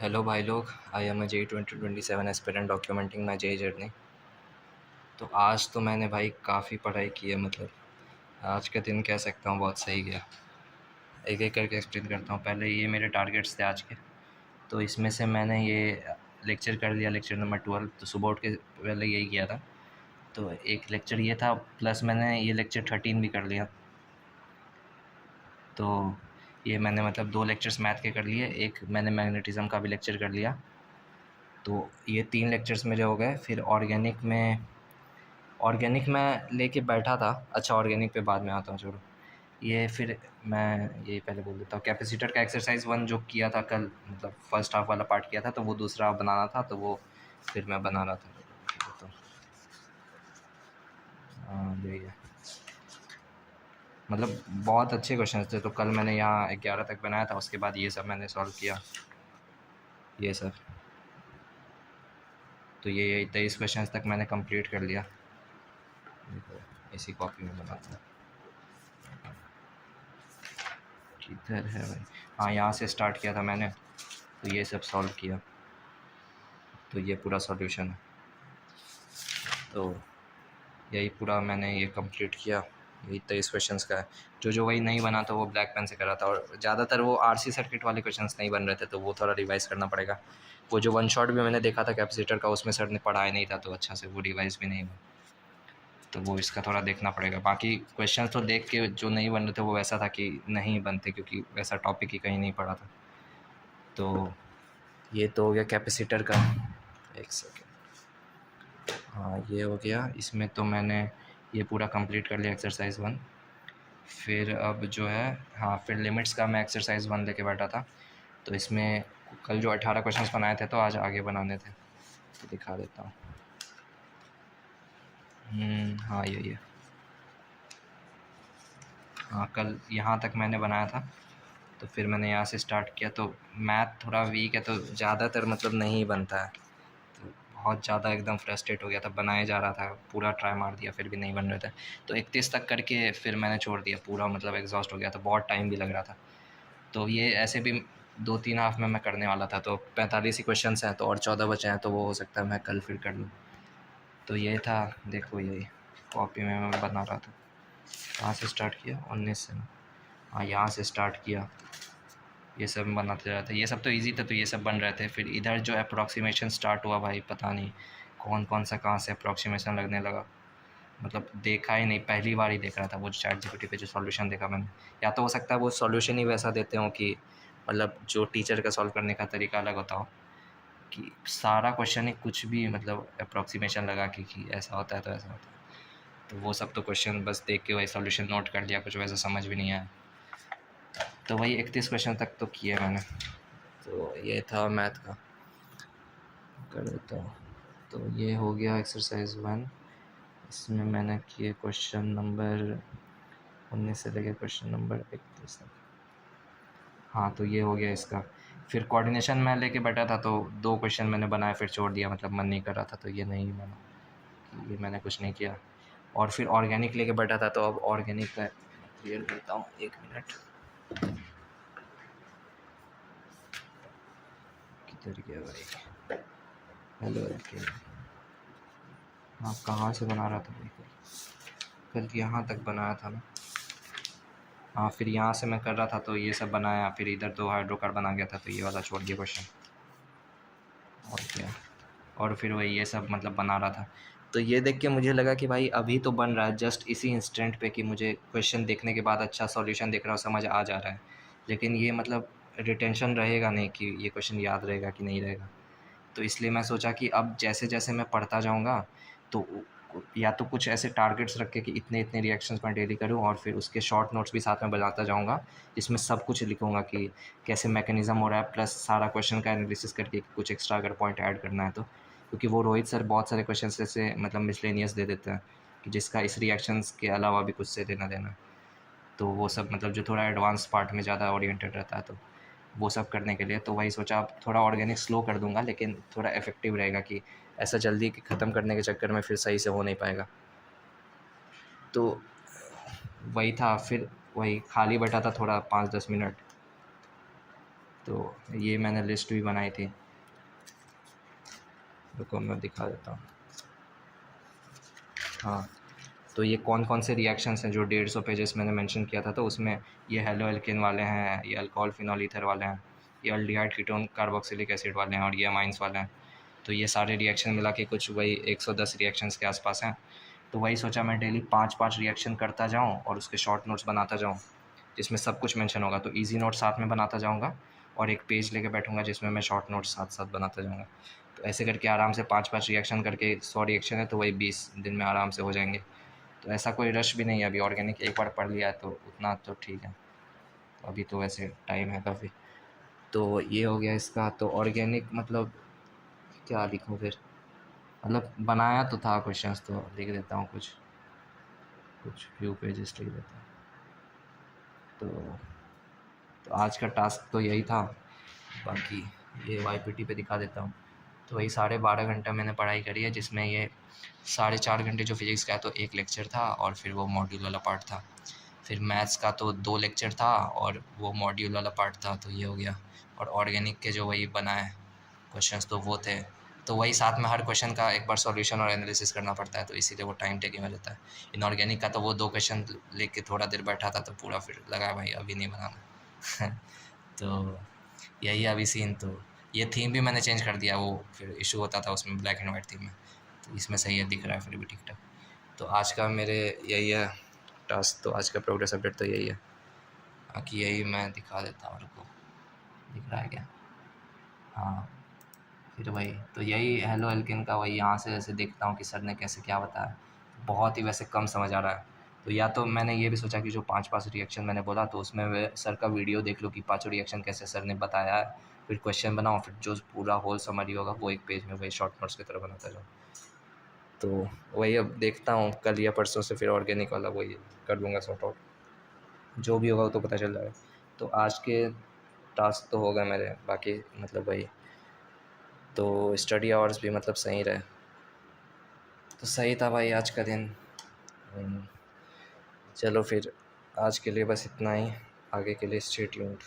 Hello भाई लोग, I am JEE 2027 aspirant documenting my JEE journey. तो आज तो मैंने भाई काफ़ी पढ़ाई की है। मतलब आज का दिन कह सकता हूँ बहुत सही गया। एक एक करके एक्सप्लेन करता हूँ। पहले ये मेरे टारगेट्स थे आज के। तो इसमें से मैंने ये लेक्चर कर लिया, लेक्चर नंबर 12। तो सुबह उठ के पहले यही किया था। तो एक लेक्चर ये था, प्लस मैंने ये लेक्चर 13 भी कर लिया। तो ये मैंने मतलब 2 लेक्चर्स मैथ के कर लिए, एक मैंने मैग्नेटिज़्म का भी लेक्चर कर लिया। तो ये 3 लेक्चर्स मेरे हो गए। फिर ऑर्गेनिक में लेके बैठा था। अच्छा, ऑर्गेनिक पे बाद में आता हूँ, छोड़ो ये। फिर मैं ये पहले बोल देता हूँ, कैपेसिटर का एक्सरसाइज 1 जो किया था कल, मतलब फर्स्ट हाफ वाला पार्ट किया था, तो वो दूसरा बनाना था, तो वो फिर मैं बना रहा था। तो हाँ, यही है। मतलब बहुत अच्छे क्वेश्चन थे। तो कल मैंने यहाँ 11 तक बनाया था, उसके बाद ये सब मैंने सॉल्व किया, ये सब। तो ये 23 क्वेश्चन तक मैंने कंप्लीट कर लिया। इसी कॉपी में बनाता हूँ। किधर है भाई? हाँ, यहाँ से स्टार्ट किया था मैंने, तो ये सब सॉल्व किया। तो ये पूरा सॉल्यूशन है। तो यही पूरा मैंने ये कंप्लीट किया। यही 23 क्वेश्चंस का है। जो वही नहीं बना था वो ब्लैक पेन से करा था, और ज़्यादातर वो आरसी सर्किट वाले क्वेश्चंस नहीं बन रहे थे, तो वो थोड़ा रिवाइज़ करना पड़ेगा। वो जो वन शॉट भी मैंने देखा था कैपेसिटर का, उसमें सर ने पढ़ाया नहीं था, तो अच्छा से वो रिवाइज़ भी नहीं हुआ। तो वो इसका थोड़ा देखना पड़ेगा। बाकी क्वेश्चन तो देख के जो नहीं बन रहे थे वो वैसा था कि नहीं बनते, क्योंकि वैसा टॉपिक ही कहीं नहीं पढ़ा था। तो ये तो हो गया कैपेसिटर का। एक सेकेंड। हाँ, ये हो गया। इसमें तो मैंने ये पूरा कंप्लीट कर लिया, एक्सरसाइज 1। फिर अब जो है, हाँ, फिर लिमिट्स का मैं एक्सरसाइज 1 लेके बैठा था। तो इसमें कल जो 18 क्वेश्चंस बनाए थे, तो आज आगे बनाने थे, तो दिखा देता हूँ। हाँ, यही है। हाँ, कल यहाँ तक मैंने बनाया था। तो फिर मैंने यहाँ से स्टार्ट किया। तो मैथ थोड़ा वीक है, तो ज़्यादातर मतलब नहीं बनता है। तो बहुत ज़्यादा एकदम फ्रस्ट्रेट हो गया था, बनाए जा रहा था, पूरा ट्राई मार दिया, फिर भी नहीं बन रहे थे। तो 31 तक करके फिर मैंने छोड़ दिया पूरा, मतलब एग्जॉस्ट हो गया था, बहुत टाइम भी लग रहा था। तो ये ऐसे भी 2-3 हाफ में मैं करने वाला था। तो 45 ही क्वेश्चन हैं, तो और 14 बचे हैं, तो वो हो सकता है मैं कल फिर कर लूँ। तो ये था, देखो यही कॉपी में मैं बना रहा था। कहाँ से स्टार्ट किया? 19 से। हाँ, यहाँ से स्टार्ट किया, ये सब बनाते रहते। ये सब तो इजी था, तो ये सब बन रहे थे। फिर इधर जो अप्रॉक्सीमेशन स्टार्ट हुआ भाई, पता नहीं कौन कौन सा कहाँ से अप्रॉक्सीमेशन लगने लगा। मतलब देखा ही नहीं, पहली बार ही देख रहा था वो चैट जीपीटी पे जो सॉल्यूशन देखा मैंने। या तो हो सकता है वो सॉल्यूशन ही वैसा देते हो कि मतलब जो टीचर का सॉल्व करने का तरीका अलग होता हो, कि सारा क्वेश्चन ही कुछ भी मतलब अप्रॉक्सीमेशन लगा कि ऐसा होता है तो ऐसा होता है। तो वो सब तो क्वेश्चन बस देख के वही सॉल्यूशन नोट कर लिया, कुछ वैसा समझ भी नहीं आया। तो वही 31 क्वेश्चन तक तो किए मैंने। तो ये था मैथ का, कर देता हूँ। तो ये हो गया एक्सरसाइज 1। इसमें मैंने किए क्वेश्चन नंबर 19 से लेकर क्वेश्चन नंबर 31 तक। हाँ, तो ये हो गया इसका। फिर कोऑर्डिनेशन मैं लेके बैठा था, तो 2 क्वेश्चन मैंने बनाए, फिर छोड़ दिया, मतलब मन नहीं कर रहा था, तो ये नहीं बना, कि ये मैंने कुछ नहीं किया। और फिर ऑर्गेनिक लेके बैठा था, तो अब ऑर्गेनिक का क्लियर करता हूँ, 1 मिनट। किधर गया भाई? हेलो, हाँ, कहाँ से बना रहा था भाई? कल यहाँ तक बनाया था ना। हाँ, फिर यहाँ से मैं कर रहा था, तो ये सब बनाया। फिर इधर तो हाइड्रोकार्बन आ गया था, तो ये वाला छोड़ दिया क्वेश्चन। और क्या? और फिर वही ये सब मतलब बना रहा था। तो ये देख के मुझे लगा कि भाई अभी तो बन रहा है, जस्ट इसी इंस्टेंट पे, कि मुझे क्वेश्चन देखने के बाद अच्छा सॉल्यूशन देख रहा हूँ, समझ आ जा रहा है। लेकिन ये मतलब रिटेंशन रहेगा नहीं, कि ये क्वेश्चन याद रहेगा कि नहीं रहेगा। तो इसलिए मैं सोचा कि अब जैसे-जैसे मैं पढ़ता जाऊँगा, तो या तो कुछ ऐसे टारगेट्स रख के कि इतने-इतने रिएक्शंस मैं डेली करूँ, और फिर उसके शॉर्ट नोट्स भी साथ में बनाता जाऊँगा, जिसमें सब कुछ लिखूँगा कि कैसे मैकेनिज़्म हो रहा है, प्लस सारा क्वेश्चन का एनालिसिस करके कुछ एक्स्ट्रा अगर पॉइंट ऐड करना है तो। क्योंकि वो रोहित सर बहुत सारे क्वेश्चंस ऐसे मतलब मिसलेनियस दे देते हैं, कि जिसका इस रिएक्शंस के अलावा भी कुछ से लेना-देना है। तो वो सब मतलब जो थोड़ा एडवांस पार्ट में ज़्यादा ओरिएंटेड रहता है, तो वो सब करने के लिए तो वही सोचा, अब थोड़ा ऑर्गेनिक स्लो कर दूंगा, लेकिन थोड़ा इफेक्टिव रहेगा, कि ऐसा जल्दी कि ख़त्म करने के चक्कर में फिर सही से हो नहीं पाएगा। तो वही था। फिर वही खाली बैठा था थोड़ा 5-10 मिनट, तो ये मैंने लिस्ट भी बनाई थी, रुको मैं दिखा देता हूँ। हाँ, तो ये कौन कौन से रिएक्शंस हैं जो 150 पेजेस मैंने मेंशन किया था, तो उसमें ये हेलो एल्केन वाले हैं, ये अल्कोहल फिनॉल ईथर वाले हैं, ये अल्डिहाइड कीटोन कार्बोक्सिलिक एसिड वाले हैं, और ये अमाइंस वाले हैं। तो ये सारे रिएक्शन मिला के कुछ वही 110 रिएक्शंस के आसपास हैं। तो वही सोचा मैं डेली 5-5 रिएक्शन करता जाऊँ और उसके शॉर्ट नोट्स बनाता जाऊँ, जिसमें सब कुछ मेंशन होगा। तो ईजी नोट साथ में बनाता जाऊँगा और एक पेज लेके बैठूँगा जिसमें मैं शॉर्ट नोट्स साथ साथ बनाता जाऊँगा। तो ऐसे करके आराम से 5-5 रिएक्शन करके 100 रिएक्शन है तो वही 20 दिन में आराम से हो जाएंगे। तो ऐसा कोई रश भी नहीं है अभी, ऑर्गेनिक एक बार पढ़ लिया है तो उतना तो ठीक है। तो अभी तो वैसे टाइम है काफ़ी। तो ये हो गया इसका। तो ऑर्गेनिक मतलब क्या लिखूँ फिर, मतलब बनाया तो था क्वेश्चंस, तो लिख देता हूँ कुछ कुछ फ्यू पेजेस लिख देता हूँ। तो आज का टास्क तो यही था। बाकी ये वाईपीटी पे दिखा देता हूँ। तो वही 12.5 घंटा मैंने पढ़ाई करी है, जिसमें ये 4.5 घंटे जो फिज़िक्स का है तो एक लेक्चर था और फिर वो मॉड्यूल वाला पार्ट था। फिर मैथ्स का तो 2 लेक्चर था और वो मॉड्यूल वाला पार्ट था, तो ये हो गया। और ऑर्गेनिक के जो वही बनाए क्वेश्चंस तो वो थे। तो वही साथ में हर क्वेश्चन का एक बार सॉल्यूशन और एनालिसिस करना पड़ता है, तो इसीलिए वो टाइम टेकिंग हो जाता है। इनऑर्गेनिक का तो वो 2 क्वेश्चन लेके थोड़ा देर बैठा था तो पूरा फिर लगा भाई अभी नहीं बनाना। तो यही है अभी सीन। तो ये थीम भी मैंने चेंज कर दिया, वो फिर इशू होता था उसमें ब्लैक एंड वाइट थीम में, तो इसमें सही है, दिख रहा है फिर भी ठीक ठाक। तो आज का मेरे यही है टास्क, तो आज का प्रोग्रेस अपडेट तो यही है। बाकी यही मैं दिखा देता हूँ, रुको दिख रहा है क्या? हाँ, फिर वही तो यही हेलो एल्किन का वही यहाँ से ऐसे देखता हूँ कि सर ने कैसे क्या बताया। बहुत ही वैसे कम समझ आ रहा है। तो या तो मैंने ये भी सोचा कि जो 5-5 रिएक्शन मैंने बोला तो उसमें वे सर का वीडियो देख लो कि पाँचों रिएक्शन कैसे सर ने बताया है, फिर क्वेश्चन बनाओ, फिर जो पूरा होल समरी होगा वो एक पेज में वही शॉर्ट नोट्स की तरह बनाता जाऊँ। तो वही अब देखता हूँ कल या परसों से फिर ऑर्गेनिक वाला वही कर लूँगा सॉर्ट आउट, जो भी होगा वो तो पता चल जाएगा। तो आज के टास्क तो हो गए मेरे, बाकी मतलब वही तो स्टडी आवर्स भी मतलब सही रहे। तो सही था भाई आज का दिन। चलो फिर आज के लिए बस इतना ही, आगे के लिए स्टे ट्यून्ड।